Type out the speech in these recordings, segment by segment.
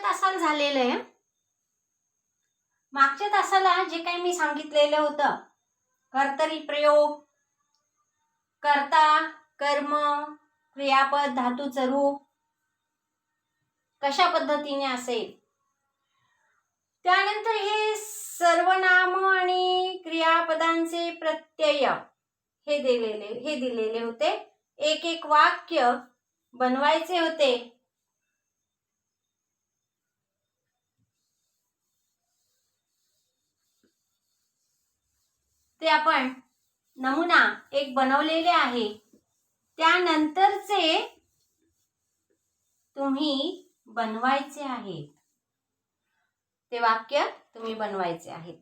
तासाला झालेलं आहे. मागच्या तासाला जे काही मी सांगितलेलं होतं, कर्तरी प्रयोग, कर्ता, कर्म, क्रियापद, धातूचं रूप कशा पद्धतीने असेल, त्यानंतर हे सर्वनाम आणि क्रियापदांचे प्रत्यय हे दिलेले होते. एक एक वाक्य बनवायचे होते. ते आपण नमुना एक बनवलेले आहे. त्यानंतरचे तुम्ही बनवायचे आहेत. ते वाक्य तुम्ही बनवायचे आहेत.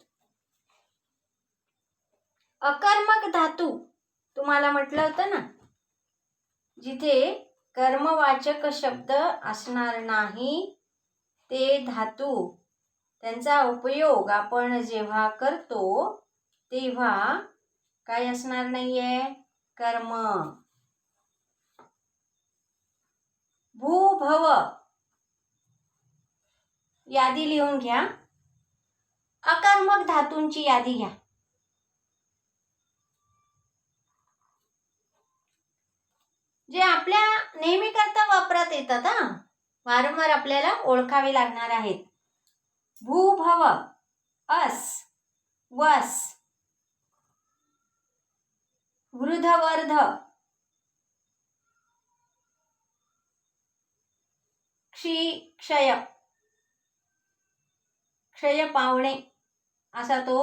अकर्मक धातू तुम्हाला म्हटलं होतं ना, जिथे कर्मवाचक शब्द असणार नाही ते धातू, त्यांचा उपयोग आपण जेव्हा करतो तेव्हा काय असणार नाहीये, कर्म. भू भव यादी लिहून घ्या. अकर्मक धातूंची यादी घ्या. जे आपल्या नेहमी करता वापरात येतात, वारंवार आपल्याला ओळखावे लागणार आहेत. भू भव, अस, वस, वृद्धवर्ध, क्षय, क्षय पावणे असा तो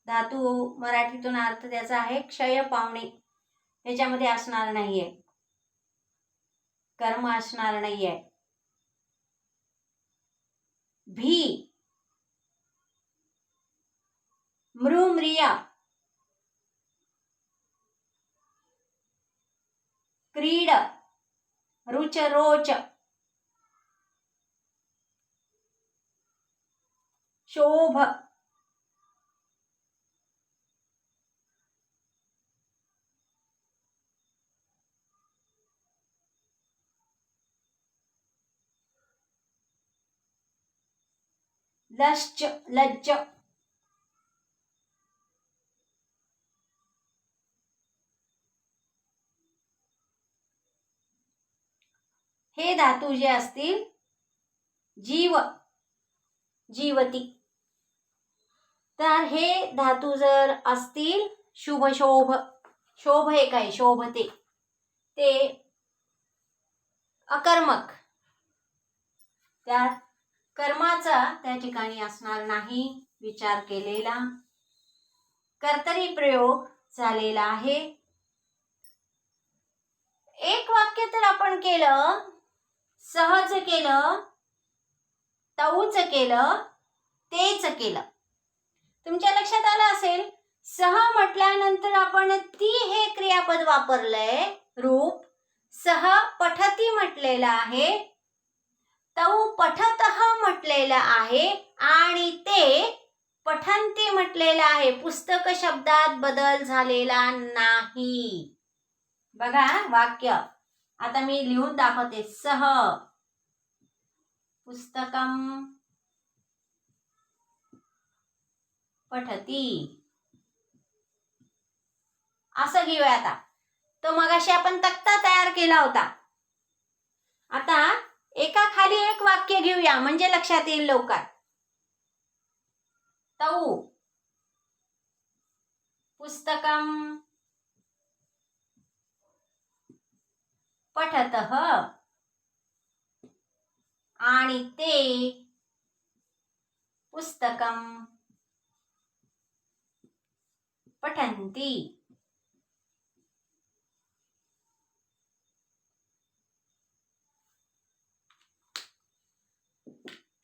धातू मराठीतून अर्थ त्याचा आहे. क्षय पावणे याच्यामध्ये असणार नाहीये, कर्म असणार नाहीये. भी, मृम्रिया, क्रीड, रुच रोच, शोभ, लश्च, लज्ज, हे धातू जे असतील, जीव, जीवती, तर हे धातू जर असतील, शुभ शोभ, शोभ हे काय, शोभते, ते अकर्मक, त्यात कर्माचा त्या ठिकाणी असणार नाही, विचार केलेला. कर्तरी प्रयोग झालेला आहे. एक वाक्य तर आपण केलं, सहज केलं, तऊच केलं, तेच केलं. तुमच्या लक्षात आलं असेल, सह म्हटल्यानंतर आपण ती हे क्रियापद वापरलंय, रूप. सह पठती म्हटलेलं आहे, तऊ पठतः म्हटलेलं आहे आणि ते पठन्ति म्हटलेलं आहे. पुस्तक शब्दात बदल झालेला नाही. बघा वाक्य आता मी लिहून दाखवते. सह पुस्तकम पठती असं घेऊया. आता तो मगाशी आपण तक्ता तयार केला होता. आता एका खाली एक वाक्य घेऊया म्हणजे लक्षात येईल लवकर. तऊ पुस्तकम पठतः आणि ते पुस्तकम पठन्ति.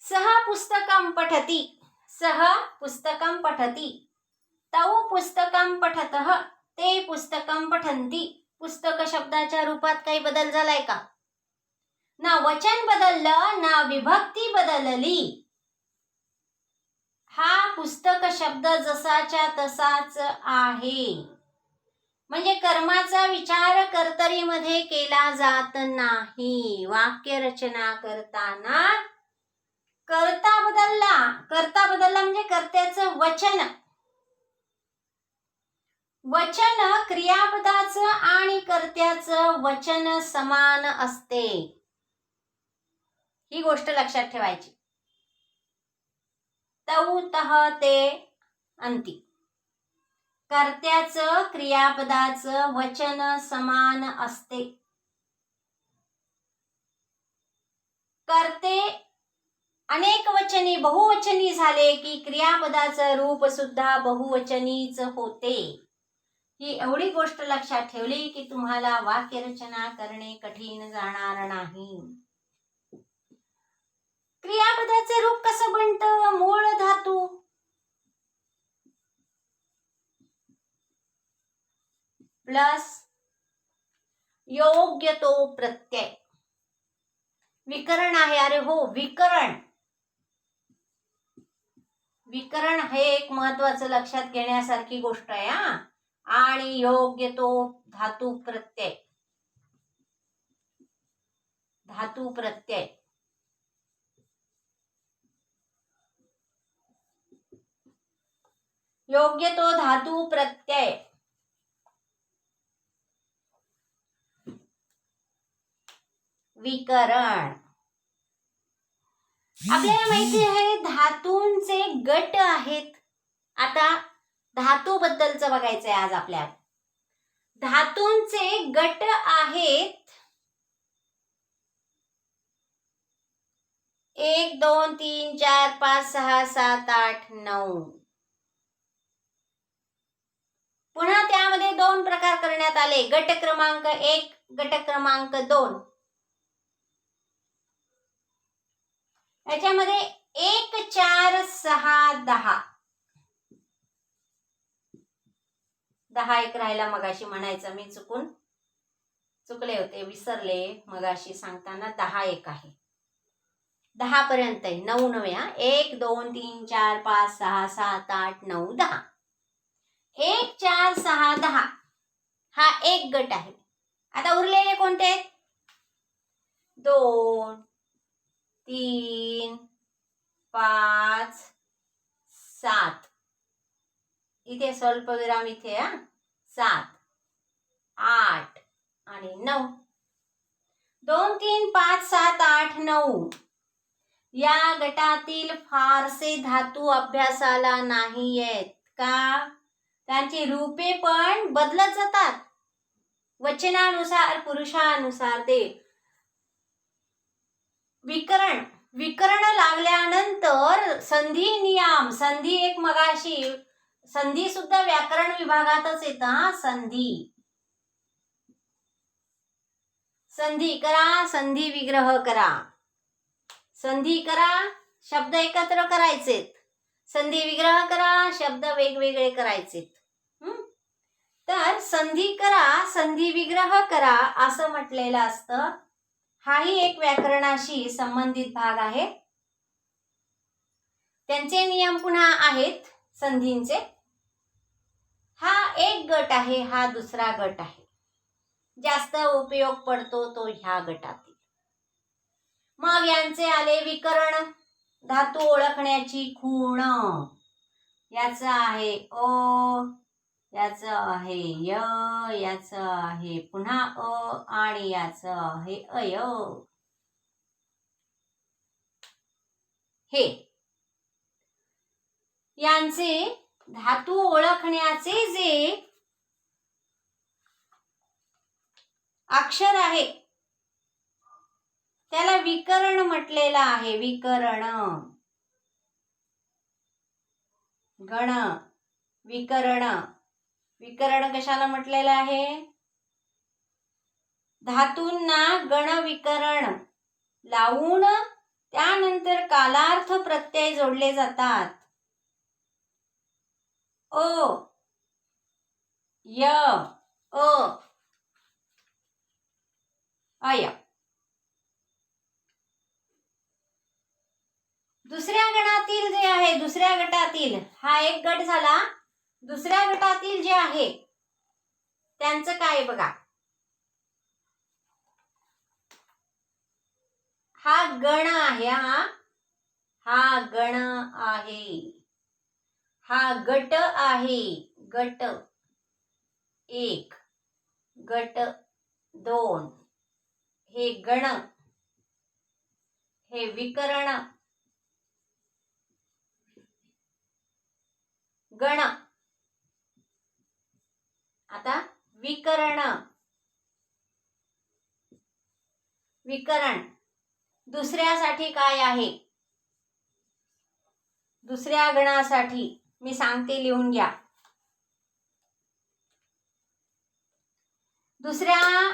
सह पुस्तकं पठति, सह पुस्तकं पठति, तौ पुस्तकं पठतः, ते पुस्तकं पठन्ति. पुस्तक शब्दाच्या रूपात काही बदल झालाय का? ना वचन बदललं ना विभक्ती बदलली. हा पुस्तक शब्द जसाच्या तसाच आहे. म्हणजे कर्माचा विचार कर्तरीमध्ये केला जात नाही. वाक्य रचना करताना कर्ता बदलला म्हणजे कर्त्याचं वचन. वचन क्रियापदाचं आणि कर्त्याचं वचन समान असते. ही गोष्ट लक्षात ठेवायची. तौ तह ते अंती. कर्त्याचं क्रियापदाचं वचन समान असते. कर्ते अनेक वचनी बहुवचनी झाले की क्रियापदाचं रूप सुद्धा बहुवचनीच होते. ही एवढी गोष्ट लक्षात ठेवली की तुम्हाला वाक्यरचना करणे कठीण जाणार नाही. क्रियापदाचे रूप कसं बनतं? मूळ धातू प्लस योग्य तो प्रत्यय. विकरण आहे. अरे हो, विकरण हे एक महत्वाचं लक्षात घेण्यासारखी गोष्ट आहे हा. आणि योग्य तो धातू प्रत्यय. योग्य तो धातू प्रत्यय. विकरण. आपल्याला माहिती आहे धातूंचे गट आहेत. आता धातू बद्दलचं बघायचंय आज आपल्याला. धातूंचे गट आहेत 1 2 3 4 5 6 7 8 9. पुन्हा त्यामध्ये 2 प्रकार करण्यात आले. गट क्रमांक 1, गट क्रमांक 2. याच्यामध्ये 1 4 6 10. 10 एक राहिला मगाशी म्हणायचं, मी चुकले होते, विसरले मगाशी सांगताना. 10 एक आहे. 10 पर्यंत आहे. 9 नव्हे हा. 1 2 3 4 5 6 7 8 9 10. 1 4 6 10 हा एक गट आहे. आता उरलेले कोणते? 2 3 5 7. इथे स्वल्पविराम इथे 7 8 आणि 9. 2 3 5 7 8 9 या गटातील फारसे धातू अभ्यासाला नाही आहेत. का? त्यांची रूपे पण बदलत जातात. वचनानुसार, पुरुषानुसार. ते विकरण लागल्यानंतर संधी नियम. संधी एक मगाशी, संधी सुद्धा व्याकरण विभागातच येतं. संधी करा, संधी विग्रह करा. संधी करा, शब्द एकत्र करायचे. संधी विग्रह करा, शब्द वेगवेगळे करायचे. तर संधी करा, संधी विग्रह करा असं म्हटलेलं असतं. हाही एक व्याकरणाशी संबंधित भाग आहे. त्यांचे नियम पुन्हा आहेत संधींचे. हा एक गट आहे, हा दुसरा गट आहे. जास्त उपयोग पडतो तो ह्या गटातील. मग यांचे आले विकरण. धातू ओळखण्याची खूण. याचं आहे अ, याचं आहे य, याचं आहे पुन्हा अ आणि याचं आहे अय. हे यांचे धातू ओळखण्याचे जे अक्षर आहे त्याला विकरण म्हटलेलं आहे. विकरण. गण विकरण. विकरण कशाला म्हटलेलं आहे? धातूंना गण विकरण लावून त्यानंतर कालार्थ प्रत्यय जोडले जातात. अ, य, अ, अय. दुसऱ्या गणातील जे आहे, दुसऱ्या गटातील हा एक गट झाला. दुसऱ्या गटातील जे आहे त्यांचं काय बघा. हा गण आहे. हा गण आहे. हा गट आहे. गट 1, गट 2. हे गण, हे विकरण. गण. आता विकरण. विकरण दुसऱ्यासाठी काय आहे? दुसऱ्या गणासाठी मी सांगते, लिहून घ्या. दुसऱ्या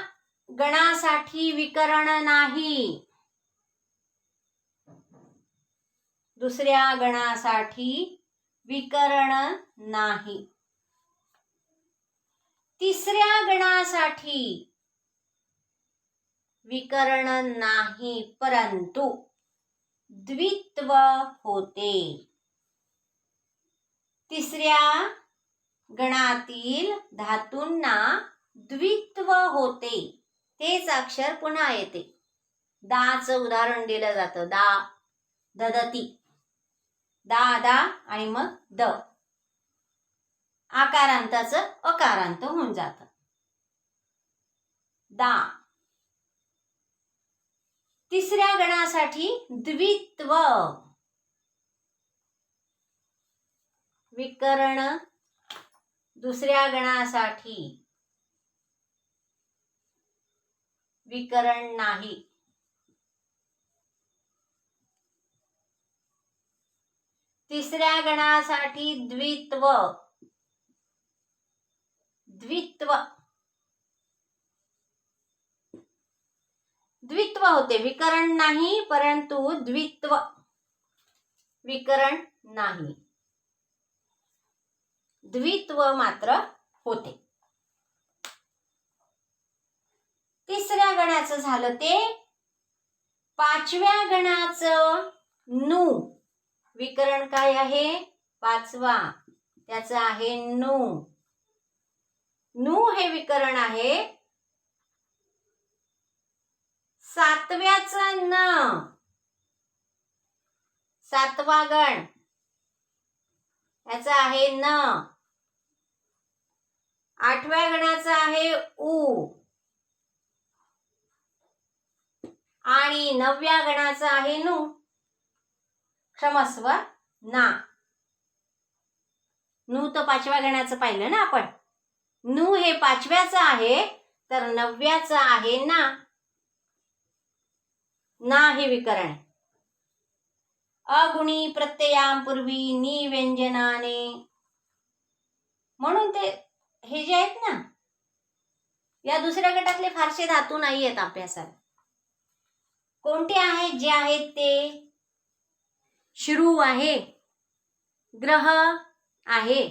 गणासाठी विकरण नाही. दुसऱ्या गणासाठी विकरण नाही. तिसऱ्या गणासाठी विकरण नाही, परंतु द्वित्व होते. तिसऱ्या गणातील धातूंना द्वित्व होते. तेच अक्षर पुन्हा येते. दाचं उदाहरण दिलं जातं. दा, ददती. दा दा आणि मग द. आकारांताचं अकारांत होऊन जातं. दा. तिसऱ्या गणासाठी द्वित्व. विकरण दुसऱ्या गणासाठी विकरण नाही. तिसऱ्या गणासाठी द्वित्व. द्वित्व. द्वित्व होते. विकरण नाही, परंतु द्वित्व. विकरण नाही, द्वित्व मात्र होते. तिसऱ्या गणाचं झालं ते. पाचव्या गणाचं नु. विकरण काय आहे? पाचवा, त्याचं आहे नु. नु हे विकरण आहे. सातव्याचं न. सातवा गण, याचा आहे न. आठव्या गणाचा आहे उ. आणि नवव्या गणाचा आहे नु. क्षमस्व, ना. नु तर पाचव्या गणाचं पाहिलं ना आपण. नु हे पाचव्याचं आहे, तर नवव्याचं आहे ना. ना हे विकरण आहे. अगुणी प्रत्ययांपूर्वी नि व्यंजनाने. म्हणून ते हे जे आहेत ना, या दुसऱ्या गटातले फारसे धातू नाही आहेत अभ्यासाला. कोणते आहेत जे आहेत ते? श्रू आहे, ग्रह आहे,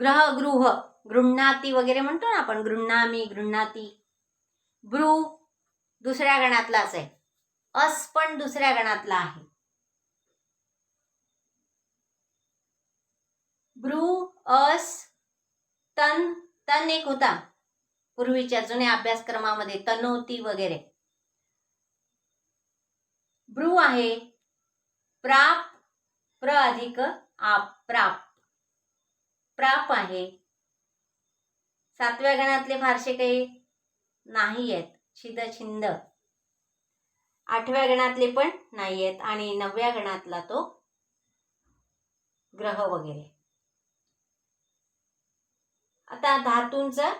ग्रह, गृह, गृह्णाती वगैरे म्हणतो ना आपण. गृह्णामी, गृह्णाती. ब्रू दुसऱ्या गणातलाच आहे. अस पण दुसऱ्या गणातला आहे. ब्रू, अस, तन. तन एक होता पूर्वीच्या जुन्या अभ्यासक्रमामध्ये, तनोती वगैरे. ब्रू आहे. प्राप, प्र अधिक आप, प्राप. प्राप आहे. सातव्या गणातले फारसे काही नाही आहेत. छिद, छिंद. आठव्या गणातले पण नाही आहेत. आणि नवव्या गणातला तो ग्रह वगैरे. आता धातूंचं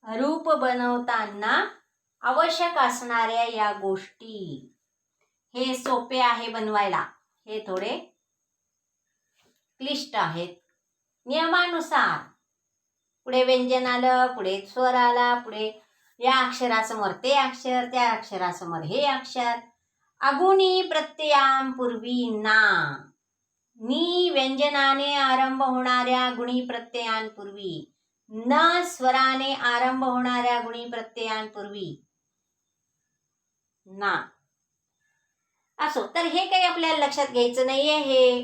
रूप बनवताना आवश्यक असणाऱ्या या गोष्टी. हे सोपे आहे बनवायला, हे थोडे क्लिष्ट आहेत. नियमानुसार पुढे व्यंजन आलं, पुढे स्वर आला, पुढे या अक्षरासमोर ते अक्षर, त्या अक्षरासमोर हे अक्षर. अगुणी प्रत्ययांपूर्वी ना. नि व्यंजनाने आरंभ होणाऱ्या गुणी प्रत्ययांपूर्वी, न स्वराने आरंभ होणाऱ्या गुणी प्रत्ययांपूर्वी ना. असो, तर हे काही आपल्याला लक्षात घ्यायचं नाहीये. हे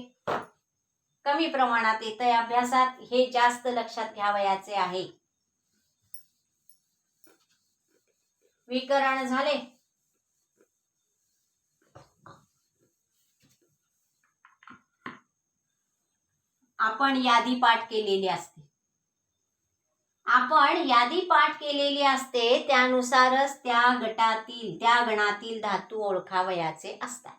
कमी प्रमाणात येतंय अभ्यासात. हे जास्त लक्षात घ्यावयाचे आहे. विकरण झाले. आपण यादी पाठ केलेली असते. आपण यादी पाठ केलेली असते त्यानुसारच त्या गटातील त्या गणातील धातू ओळखावयाचे असतात.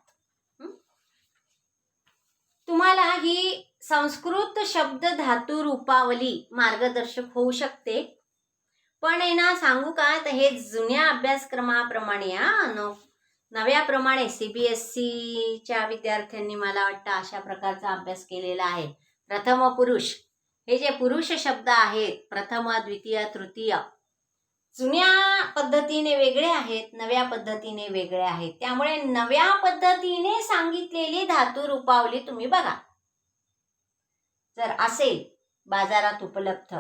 तुम्हाला ही संस्कृत शब्द धातू रूपावली मार्गदर्शक होऊ शकते. पण आहे ना, सांगू का, तर हे जुन्या अभ्यासक्रमाप्रमाणे नव्याप्रमाणे CBSEच्या विद्यार्थ्यांनी मला वाटतं अशा प्रकारचा अभ्यास केलेला आहे. प्रथम पुरुष हे जे पुरुष शब्द आहेत, प्रथम द्वितीय तृतीय, जुन्या पद्धतीने वेगळे आहेत, नव्या पद्धतीने वेगळे आहेत. त्यामुळे नव्या पद्धतीने सांगितलेली धातू रूपावली तुम्ही बघा. जर असेल बाजारात उपलब्ध,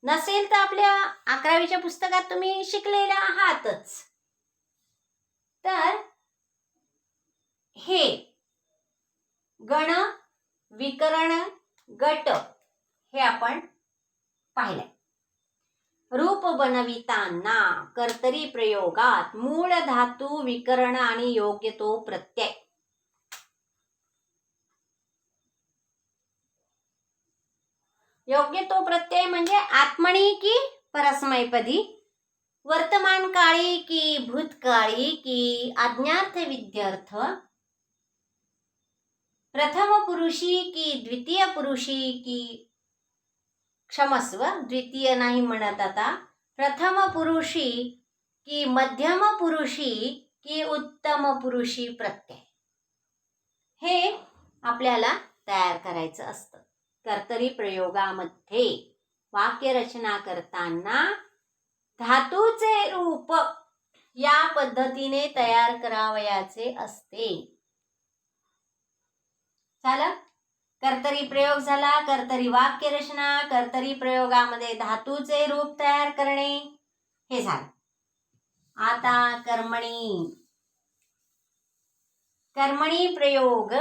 नसेल तर आपल्या 11वीच्या पुस्तकात तुम्ही शिकलेला आहातच. तर हे गण, विकरण, गट हे आपण पाहिले. रूप बनविताना कर्तरी प्रयोगात मूळ धातू, विकरण आणि योग्य तो प्रत्यय. योग्य तो प्रत्यय म्हणजे आत्मनी की परस्मैपदी, वर्तमान काळी की भूतकाळी की आज्ञार्थ विद्यार्थ, प्रथम पुरुषी की द्वितीय पुरुषी की, क्षमस्व द्वितीय नाही म्हणत आता, प्रथम पुरुषी की मध्यम पुरुषी की उत्तम पुरुषी प्रत्यय. हे आपल्याला तयार करायचं असतं. कर्तरी प्रयोगामध्ये वाक्यरचना करताना धातूचे रूप या पद्धतीने तयार करावयाचे असते. झालं? कर्तरी प्रयोग झाला, कर्तरी वाक्यरचना, कर्तरी प्रयोगामध्ये धातूचे रूप तयार करणे हे झालं. आता कर्मणी. कर्मणी प्रयोग.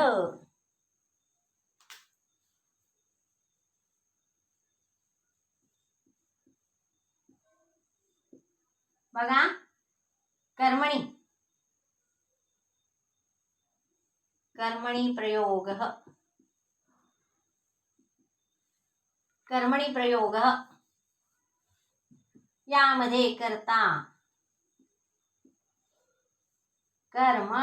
बघा, कर्मणी, कर्मणी प्रयोग, कर्मणी प्रयोग यामध्ये कर्ता, कर्म,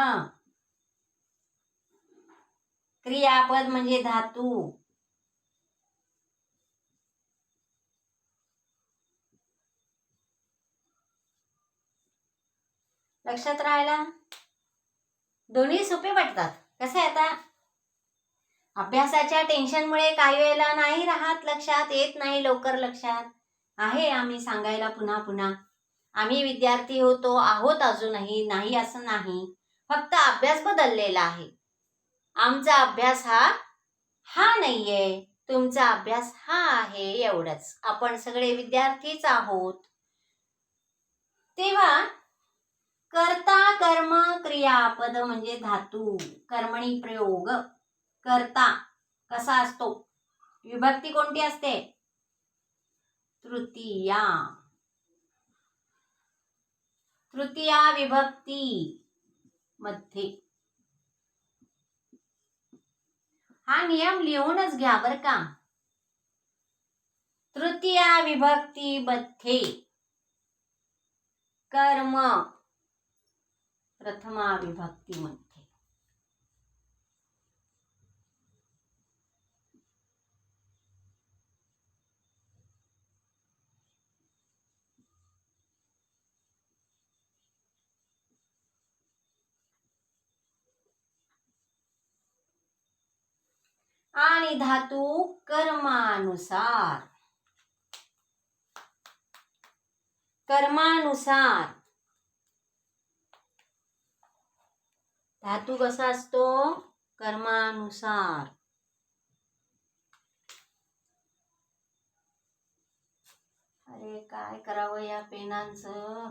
क्रियापद म्हणजे धातू, लक्षात राहायला. दोन्ही सोपे वाटतात. कसं आहे, आता अभ्यासाच्या टेन्शनमुळे काही वेळेला नाही राहत लक्षात, येत नाही लवकर लक्षात. आहे आम्ही सांगायला पुन्हा पुन्हा, आम्ही विद्यार्थी होतो आहोत अजूनही, नाही असं नाही, फक्त अभ्यास बदललेला आहे. आमचा अभ्यास हा नाहीये, तुमचा अभ्यास हा आहे, एवढंच. आपण सगळे विद्यार्थीच आहोत. तेव्हा कर्ता, कर्म, क्रियापद म्हणजे धातू, कर्मणी प्रयोग. कर्ता कसा असतो, विभक्ती कोणती असते, तृतीया. तृतीया विभक्ती मध्ये. हा नियम लिहूनच घ्या बरं का. तृतीया विभक्ती मध्ये कर्म, प्रथमा विभक्ती मध्ये. आणि धातू कर्मानुसार. कर्मानुसार धातू कसा असतो, कर्मानुसार. अरे काय करावं या पेनांचं.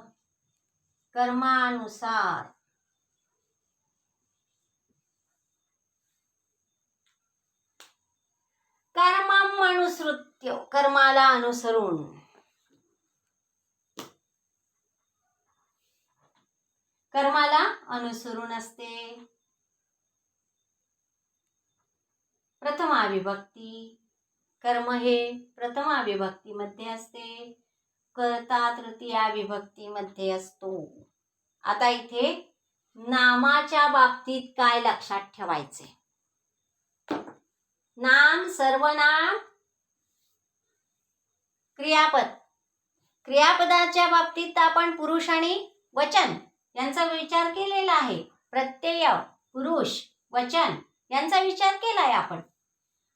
कर्मानुसार. कर्मम अनुसृत्य, कर्माला अनुसरून. कर्माला अनुसरून असते. प्रथमा विभक्ती कर्म हे प्रथमा विभक्तीमध्ये असते, कर्ता तृतीया विभक्तीमध्ये असतो. आता इथे नामाच्या बाबतीत काय लक्षात ठेवायचे? नाम, सर्वनाम, क्रियापद. क्रियापदाच्या बाबतीत आपण पुरुष आणि वचन यांचा विचार केलेला आहे. प्रत्यय, पुरुष, वचन यांचा विचार केलाय आपण.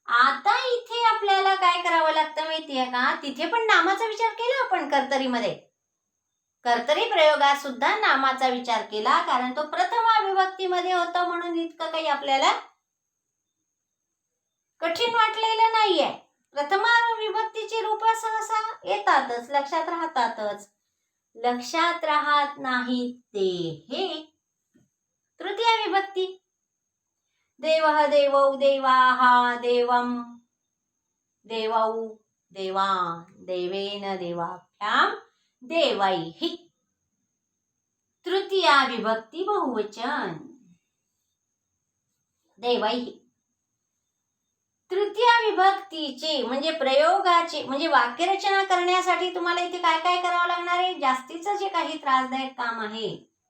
आता इथे आपल्याला काय करावं लागतं माहितीये का? तिथे पण नामाचा विचार केला आपण कर्तरीमध्ये. कर्तरी प्रयोगात सुद्धा नामाचा विचार केला, कारण तो प्रथमा विभक्तीमध्ये होता म्हणून इतकं काही आपल्याला कठीण वाटलेलं नाहीये. प्रथमा विभक्तीची रूप सहसा येतातच, लक्षात राहतातच. लक्षात राहत नाहीत ते हे तृतीया विभक्ती. देवः, देवौ, देवाः, देवं, देवौ, देवा, देवेन, देवाभ्याम, देवैः. तृतीया विभक्ती बहुवचन. देवैः. तृतीया विभक्तीचे म्हणजे प्रयोगाचे म्हणजे वाक्यरचना करण्यासाठी तुम्हाला इथे काय काय करावं लागणार आहे? जास्तीचं जे काही त्रासदायक काम आहे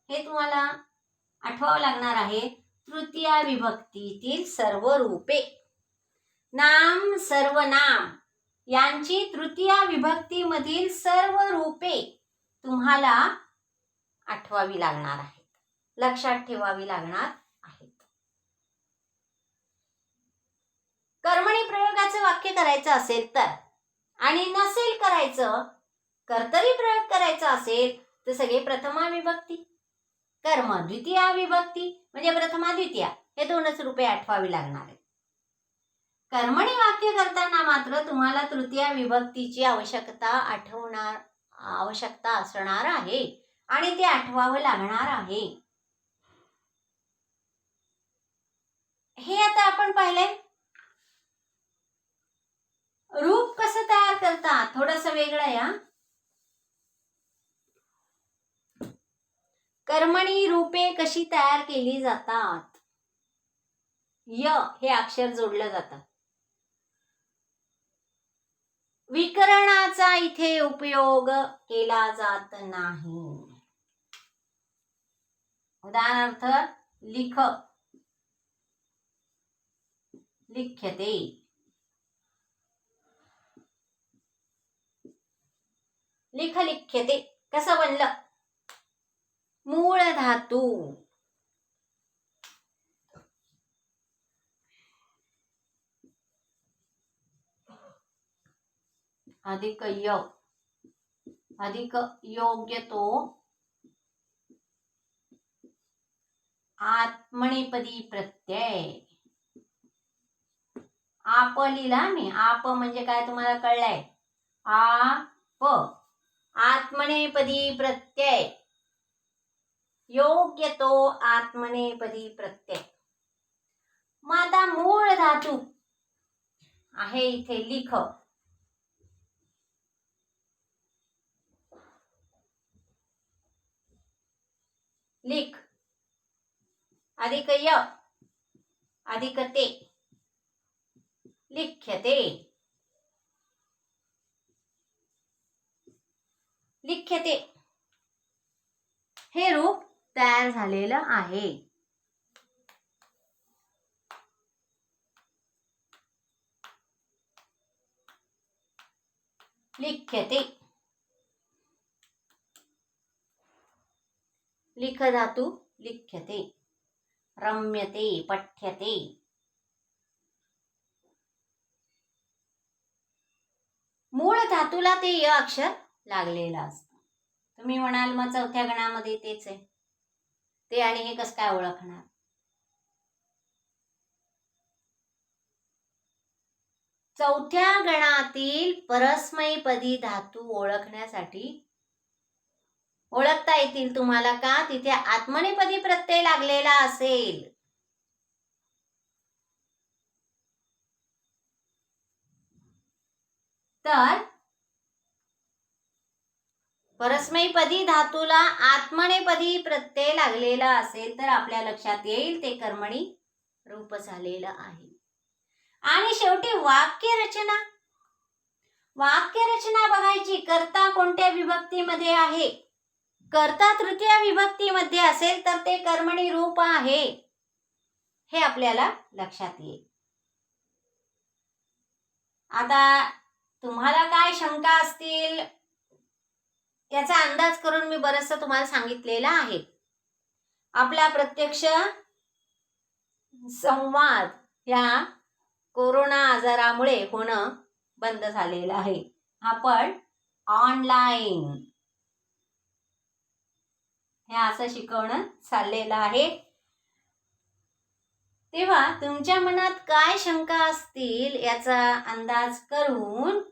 हे तुम्हाला आठवावं लागणार आहे. तृतीया विभक्तीतील सर्व रूपे, नाम, सर्वनाम यांची तृतीया विभक्तीमधील सर्व रूपे तुम्हाला आठवावी लागणार आहेत, लक्षात ठेवावी लागणार आहेत. कर्मणी प्रयोगाचं वाक्य करायचं असेल तर, आणि नसेल करायचं, कर्तरी प्रयोग करायचा असेल तर सगळे प्रथमा विभक्ती, कर्म द्वितीया विभक्ती म्हणजे प्रथमा द्वितीया हे दोनच रूपे आठवावी लागणार आहेत. कर्मणी वाक्य करताना मात्र तुम्हाला तृतीया विभक्तीची आवश्यकता असणार आहे आणि ते आठवावं लागणार आहे. हे आता आपण पाहिलंय. रूप कसं तयार करतात थोडंसं वेगळं आहे हा. कर्मणी रूपे कशी तयार केली जातात? य हे अक्षर जोडलं जातं. विकरणाचा इथे उपयोग केला जात नाही. उदाहरणार्थ लिख, लिख्यते. लिख, लिख्यते कसं बनलं? मूळ धातू अधिक य अधिक योग्य तो आत्मनेपदी प्रत्यय. आप लिहिला मी. आप म्हणजे काय तुम्हाला कळलंय? आप आत्मनेपदी प्रत्यय, योग्य तो आत्मनेपदी प्रत्यय. मग आता मूळ धातू आहे इथे लिख. लिख अधिक य अधिक ते, लिख्यते. लिख्यते हे रूप तयार झालेलं आहे. लिख्यते. लिख धातू लिख्यते. रम्यते, पठ्यते. मूळ धातूला ते य अक्षर लागलेलं असतं. तुम्ही म्हणाल मग चौथ्या गणामध्ये तेच आहे, ते आणि हे कसं काय ओळखणार? चौथ्या गणातील परस्मैपदी धातू ओळखता येतील तुम्हाला का? तिथे आत्मनेपदी प्रत्यय लागलेला असेल. तर परस्मैपदी धातूला आत्मनेपदी प्रत्यय लागलेला असेल तर आपल्या लक्षात येईल ते कर्मणी रूप झालेलं आहे. आणि शेवटी वाक्य रचना ओळखायची. कर्ता कोणत्या विभक्तीमध्ये आहे? कर्ता तृतीय विभक्तीमध्ये असेल तर ते कर्मणी रूप आहे, हे आपल्याला लक्षात येईल. आता तुम्हाला काय शंका असतील याचा अंदाज करून मी बरंचसं तुम्हाला सांगितलेलं आहे. आपला प्रत्यक्ष संवाद या कोरोना आजारामुळे होणं बंद झालेलं आहे. आपण ऑनलाईन हे असं शिकवणं चाललेलं आहे. तेव्हा तुमच्या मनात काय शंका असतील याचा अंदाज करून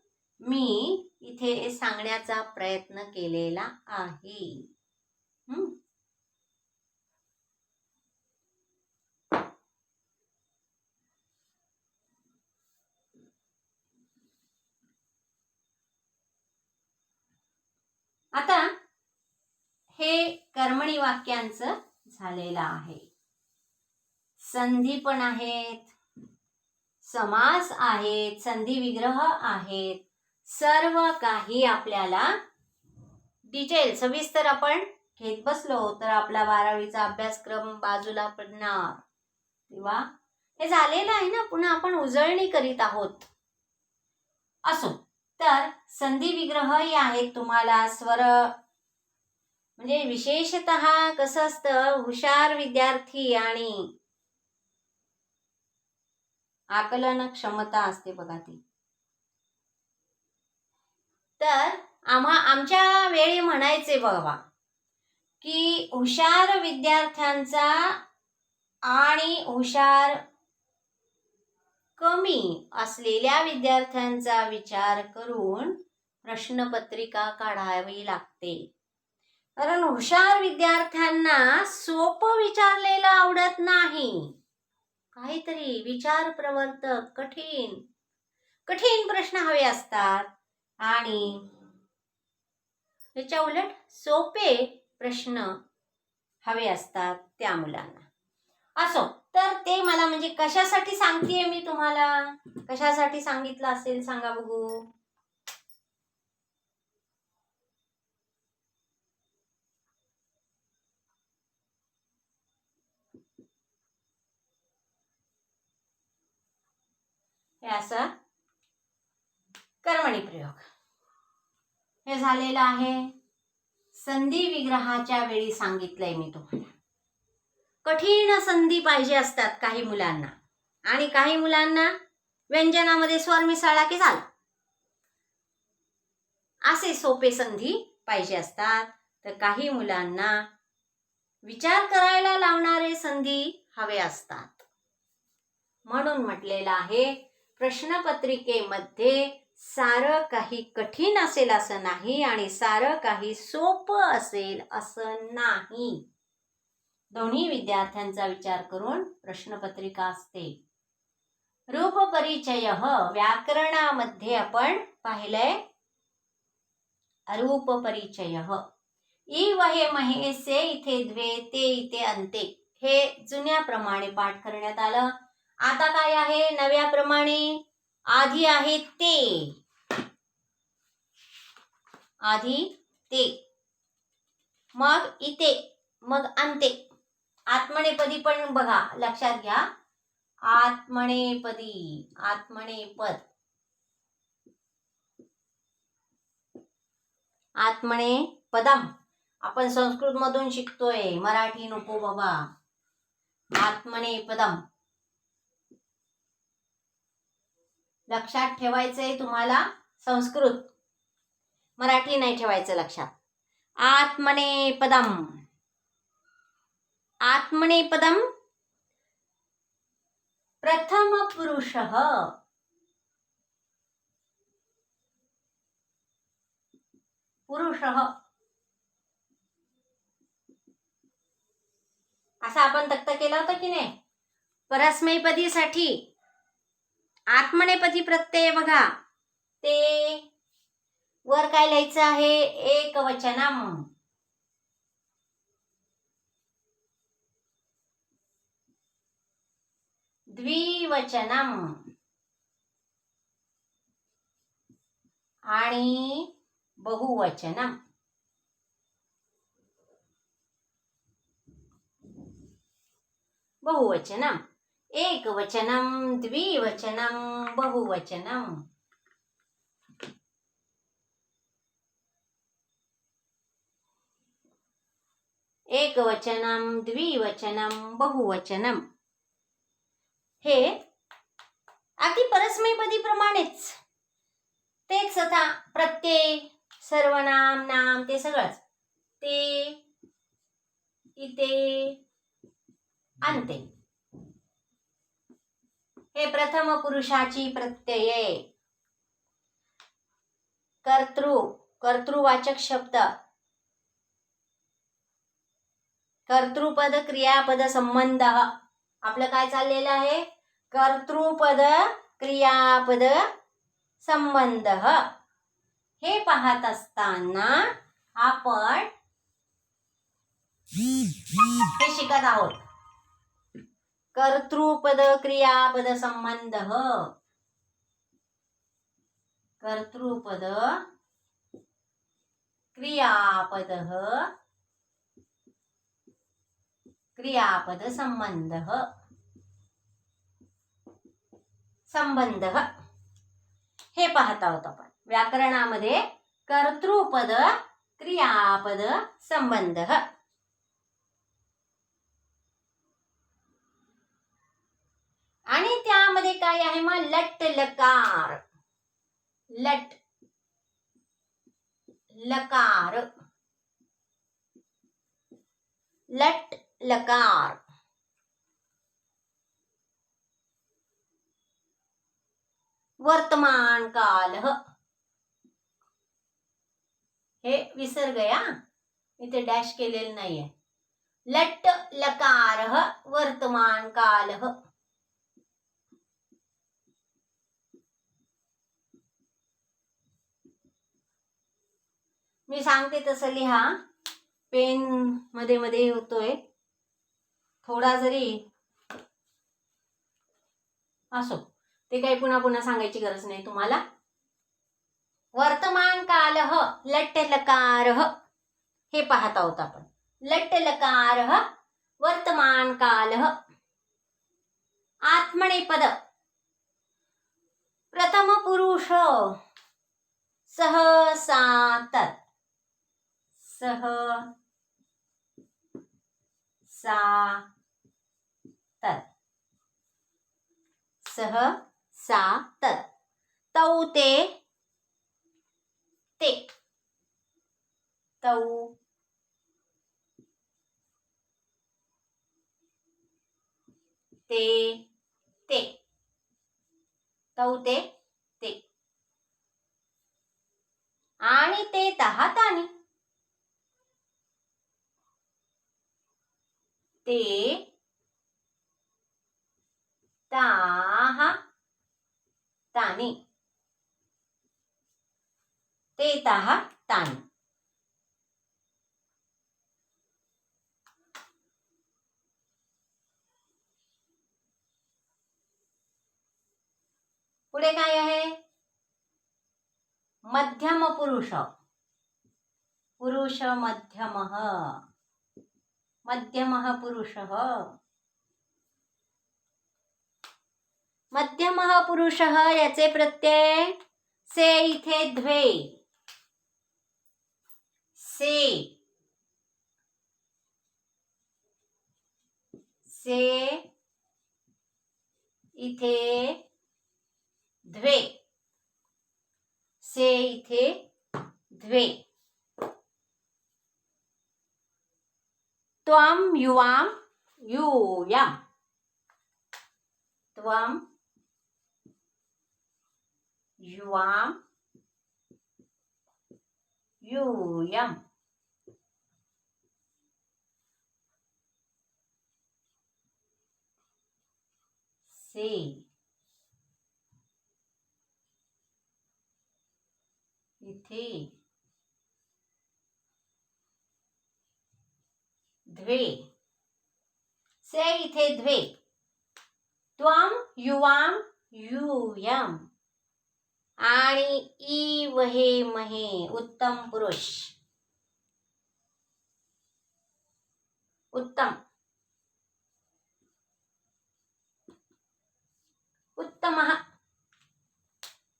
मी इथे सांगण्याचा प्रयत्न केलेला आहे. आता हे कर्मणी वाक्यांचं झालेलं आहे. संधी पण आहेत, समास आहेत, संधी विग्रह आहेत, सर्व काही आपल्याला डिटेल सविस्तर आपण घेत बसलो तर आपला 12वीचा अभ्यासक्रम बाजूला पडणार. तेव्हा हे झालेलं आहे ना, पुन्हा आपण उजळणी करीत आहोत. असो, तर संधी विग्रहही आहेत तुम्हाला. स्वर म्हणजे विशेषतः कसं असतं, हुशार विद्यार्थी आणि आकलन क्षमता असते बघा ती. तर आमच्या वेळी म्हणायचे बाबा की हुशार विद्यार्थ्यांचा आणि हुशार कमी असलेल्या विद्यार्थ्यांचा विचार करून प्रश्नपत्रिका काढावी लागते. कारण हुशार विद्यार्थ्यांना सोपं विचारलेलं आवडत नाही. काहीतरी विचार प्रवर्तक कठीण कठीण प्रश्न हवे असतात आणि त्याच्या उलट सोपे प्रश्न हवे असतात त्या मुलांना. असो, तर ते मला म्हणजे कशासाठी सांगतेय मी तुम्हाला, कशासाठी सांगितलं असेल सांगा बघू. हे असं कर्मणी प्रयोग हे झालेलं आहे. संधी विग्रहाच्या वेळी सांगितलंय मी तुम्हाला. कठीण संधी पाहिजे असतात काही मुलांना आणि काही मुलांना व्यंजनामध्ये स्वर मिसळला की झालं, असे सोपे संधी पाहिजे असतात. तर काही मुलांना विचार करायला लावणारे संधी हवे असतात. म्हणून म्हटलेलं आहे प्रश्नपत्रिकेमध्ये सारं काही कठीण असेल असं नाही आणि सारं काही सोपं असेल असं नाही. दोन्ही विद्यार्थ्यांचा विचार करून प्रश्नपत्रिका असते. रूपपरिचय व्याकरणामध्ये आपण पाहिलंय. रूपपरिचय इ वहे महेसे इथे द्वे ते इथे अंते हे जुन्याप्रमाणे पाठ करण्यात आलं. आता काय आहे नव्याप्रमाणे? आधी आहे ते, आधी ते, मग इथे, मग अंते. आत्मनेपदी पण बघा, लक्षात घ्या. आत्मनेपदी, आत्मनेपद, आत्मनेपदम आपण संस्कृत मधून शिकतोय, मराठी नको बाबा. आत्मनेपदम लक्षात ठेवायचंय तुम्हाला. संस्कृत, मराठी नाही ठेवायचं लक्षात. आत्मनेपदम, आत्मनेपदम प्रथम पुरुषः, पुरुषः असं आपण तक्त केलं होतं की नाही. परस्मैपदीसाठी आत्मनेपदी प्रत्यय बघा, ते वर काय लिहायचं आहे, एकवचनम. द्विवचनम आणि बहुवचनम. बहुवचनम. एकवचनम, द्विवचनम, बहुवचनम. एकवचनम, द्विवचनम, बहुवचनम. हे अगदी परस्मैपदीप्रमाणेच. तेच आता प्रत्यय, सर्वनाम, नाम ते सगळंच. ते, इथे, अंते. हे प्रथम पुरुषाची प्रत्यये. कर्तृवाचक शब्द, कर्तृपद क्रियापद संबंध. आपलं काय चाललेलं आहे? कर्तृपद क्रियापद संबंध. हे पाहत असताना आपण हे शिकत आहोत. कर्तृपद क्रियापद संबंध. कर्तृपद क्रियापद संबंध. हे पाहत आहोत आपण. व्याकरणामध्ये कर्तृपद क्रियापद संबंध. आणि त्यामध्ये काय आहे मग? लट लकार. लट लकार. लट लकार. वर्तमान काल. हे विसर्ग या, इथे डॅश केलेलं नाहीये. लट लकार वर्तमान काल. मी सांगते तसं लिहा. पेन मध्ये मध्ये होतोय थोडा, जरी असो ते काही पुन्हा पुन्हा सांगायची गरज नाही तुम्हाला. वर्तमान काल लट लकार. हे पाहत आहोत आपण. लट लकार वर्तमान काल. आत्मनेपद प्रथम पुरुष. सह सा तत्. सह सा तत्. सह सा तत्. तौ ते. ते. तौ ते. ते. तौ ते. ते. आणि ते तहा तानी. ते ताहा तानी. ते ताहा तानी. पुढे काय आहे? मध्यम पुरुष. पुरुष मध्यमः. मध्यमः पुरुषः. मध्यमः पुरुषः याचे प्रत्यय से इथे द्वे. से. से इथे द्वे. से इथे द्वे. त्वं युवां यूयं. त्वं युवां यूयं. से इथे द्वे. से इथे द्वे. त्वं युवां यूयं. आणि ई वहे महे उत्तम पुरुष उत्तम उत्तमः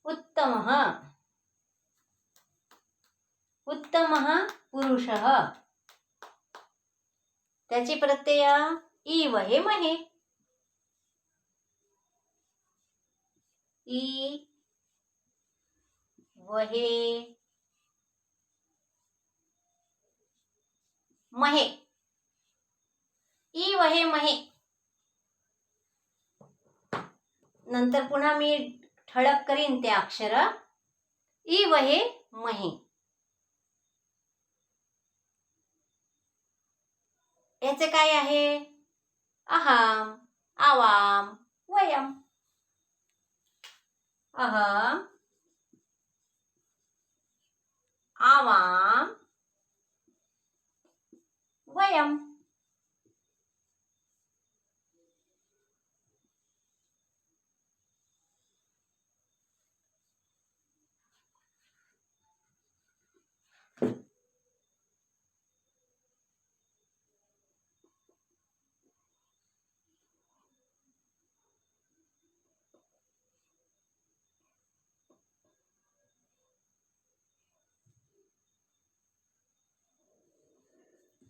उत्तमः उत्तमः पुरुषः त्याचे प्रत्यय ई वहे महे ई वहे महे ई वहे महे नंतर पुन्हा मी ठळक करीन ते अक्षर ई वहे महे याचे काय आहे अहम आवाम वयम अहम आवाम वयम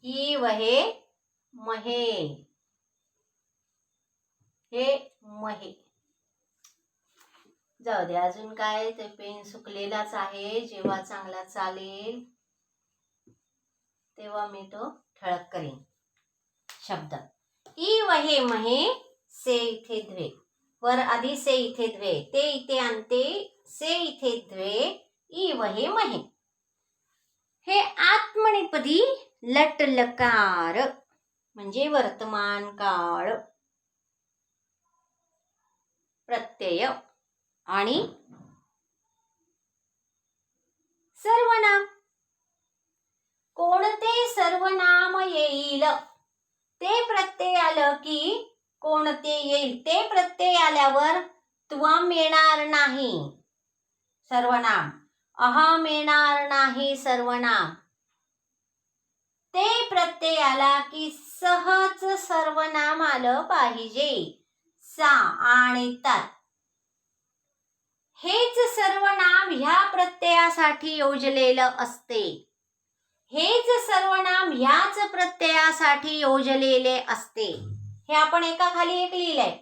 ई वहे महे हे महे जाऊ दे अजून काय ते पेन सुकलेलाच आहे जेव्हा चांगला चालेल तेव्हा मी तो ठळक करीन शब्द ई वहे महे से इथे द्वे वर आधी से इथे द्वे ते इथे आणते से इथे द्वे ई वहे महे हे आत्मनेपदी लट लकार म्हणजे वर्तमान काळ प्रत्यय आणि सर्वनाम कोणते सर्वनाम येईल ते प्रत्यय आलं की कोणते येईल ते प्रत्यय आल्यावर त्वम येणार नाही सर्वनाम अहम येणार नाही सर्वनाम ते प्रत्यय आला की सहज सर्वनाम आलं पाहिजे सा आणि तात हेच सर्वनाम ह्या प्रत्ययासाठी योजलेलं असते हेच सर्वनाम ह्याच प्रत्ययासाठी योजलेले असते हे आपण एका खाली एक लिहिलंय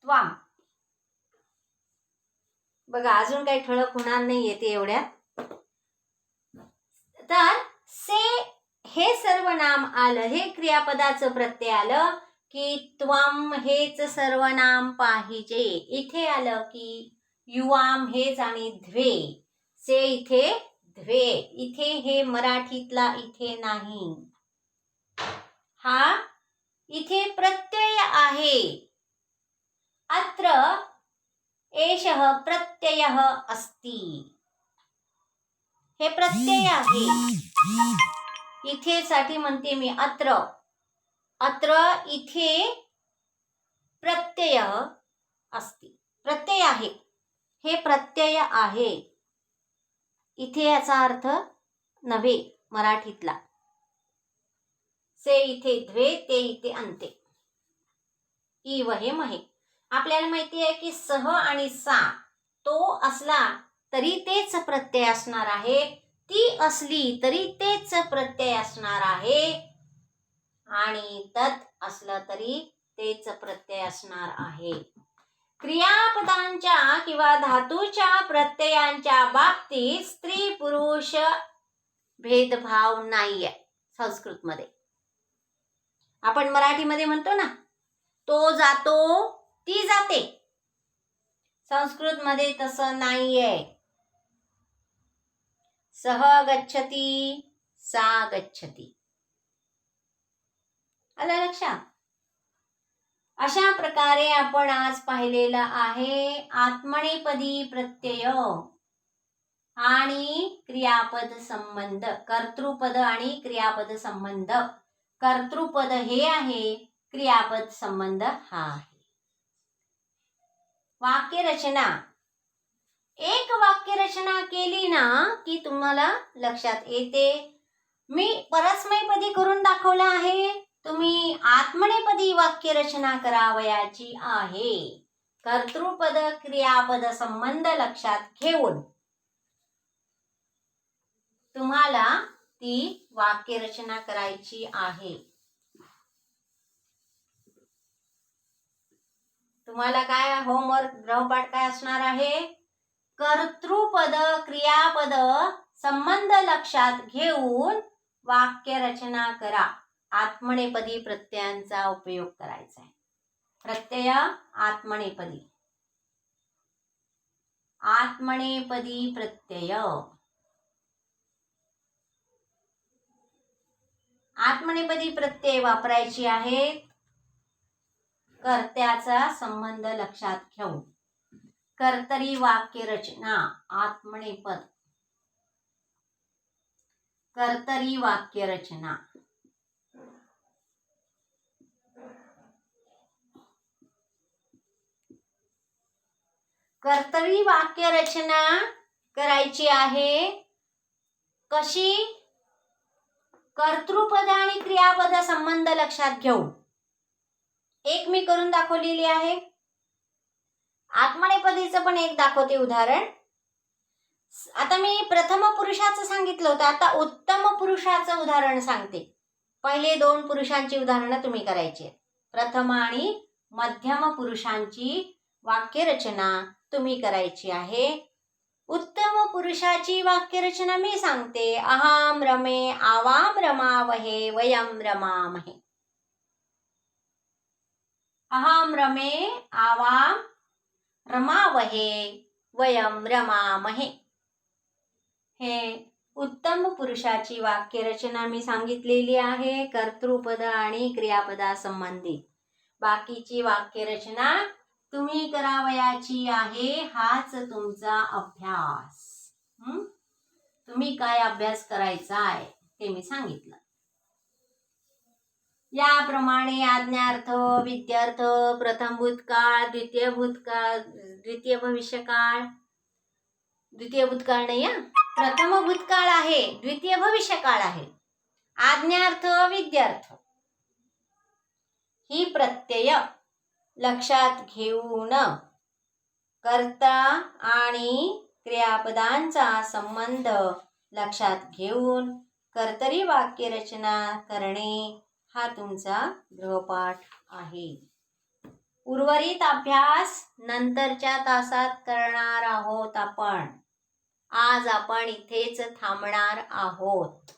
त्वाम बघा अजून काही ठळक होणार नाही येते एवढ्यात तर से हे सर्वनाम आलं हे क्रियापदाचं प्रत्यय आलं की त्वम हेच सर्वनाम पाहिजे इथे आलं की युवाम हेच आणि द्वे से इथे द्वे इथे हे मराठीतला इथे नाही हा इथे प्रत्यय आहे अत्र एषः प्रत्ययः अस्ति हे प्रत्यय आहे इथे साठी म्हणते मी अत्र अत्र इथे प्रत्यय अस्ति प्रत्यय आहे हे प्रत्यय आहे इथे याचा अर्थ नव्हे मराठीतला से इथे द्वे ते इथे अंते ई वहे महे आपल्याला माहिती आहे की सह आणि सा तो असला तरी तेच प्रत्यय असणार आहे ती असली तरी तेच प्रत्यय असणार आहे आणि तत् असलं तरी तेच प्रत्यय असणार आहे क्रियापदांच्या किंवा धातूच्या प्रत्ययांच्या बाबतीत स्त्री पुरुष भेदभाव नाहीये संस्कृतमध्ये आपण मराठीमध्ये म्हणतो ना तो जातो ती जाते संस्कृतमध्ये तसं नाहीये सह गच्छति सा गच्छति आलं लक्षात अशा प्रकारे आपण आज पाहिलेलं आहे आत्मनेपदी प्रत्यय आणि क्रियापद संबंध कर्तृपद आणि क्रियापद संबंध कर्तृपद हे आहे क्रियापद संबंध हा आहे. वाक्यरचना. एक वाक्यरचना केली ना की तुम्हाला लक्षात येते. मी परस्मैपदी करून दाखवलं आहे. तुम्ही आत्मनेपदी वाक्यरचना करावयाची आहे. कर्तृपद क्रियापद संबंध लक्षात घेऊन तुम्हाला ती वाक्यरचना करायची आहे. तुम्हाला काय होमवर्क गृहपाठ काय असणार आहे? कर्तृपद क्रियापद संबंध लक्षात घेऊन वाक्यरचना करा. आत्मनेपदी प्रत्ययांचा उपयोग करायचा आहे. प्रत्यय आत्मनेपदी. आत्मनेपदी प्रत्यय. आत्मनेपदी प्रत्यय वापरायची आहेत. कर्त्याचा संबंध लक्षात घेऊन. कर्तरी वाक्यरचना आत्मनेपद. कर्तरी वाक्यरचना. कर्तरी वाक्यरचना करायची आहे. कशी? कर्तृपद आणि क्रियापद संबंध लक्षात घेऊन. एक मी करून दाखवलेली आहे. आत्मनेपदीचं पण एक दाखवते उदाहरण. आता मी प्रथम पुरुषाचं सांगितलं होतं, आता उत्तम पुरुषाचं उदाहरण सांगते. पहिले दोन पुरुषांची उदाहरणं तुम्ही करायची. प्रथम आणि मध्यम पुरुषांची वाक्यरचना तुम्ही करायची आहे. उत्तम पुरुषाची वाक्यरचना मी सांगते. अहम रमे आवाम रमावहे वयम रमामहे. अहम रमे आवाम रमावहे वयम रमामहे. हे उत्तम पुरुषाची वाक्यरचना मी सांगितलेली आहे. कर्तृपद आणि क्रियापदासंबंधी. बाकीची वाक्यरचना तुम्ही करावयाची आहे. हाच तुमचा अभ्यास. तुम्ही काय अभ्यास करायचा आहे ते मी सांगितलं. याप्रमाणे आज्ञार्थ, विद्यार्थ, प्रथम भूतकाळ, द्वितीय भूतकाळ, द्वितीय भविष्यकाळ, द्वितीय भूतकाळ नाही, प्रथम भूतकाळ आहे, द्वितीय भविष्यकाळ आहे. आज्ञार्थ, विद्यार्थ ही प्रत्यय लक्षात घेऊन कर्ता आणि क्रियापदांचा संबंध लक्षात घेऊन कर्तरी वाक्यरचना करणे हा तुमचा गृहपाठ आहे. उर्वरित अभ्यास नंतरच्या तासात करणार आहोत आपण. आज आपण इथेच थांबणार आहोत.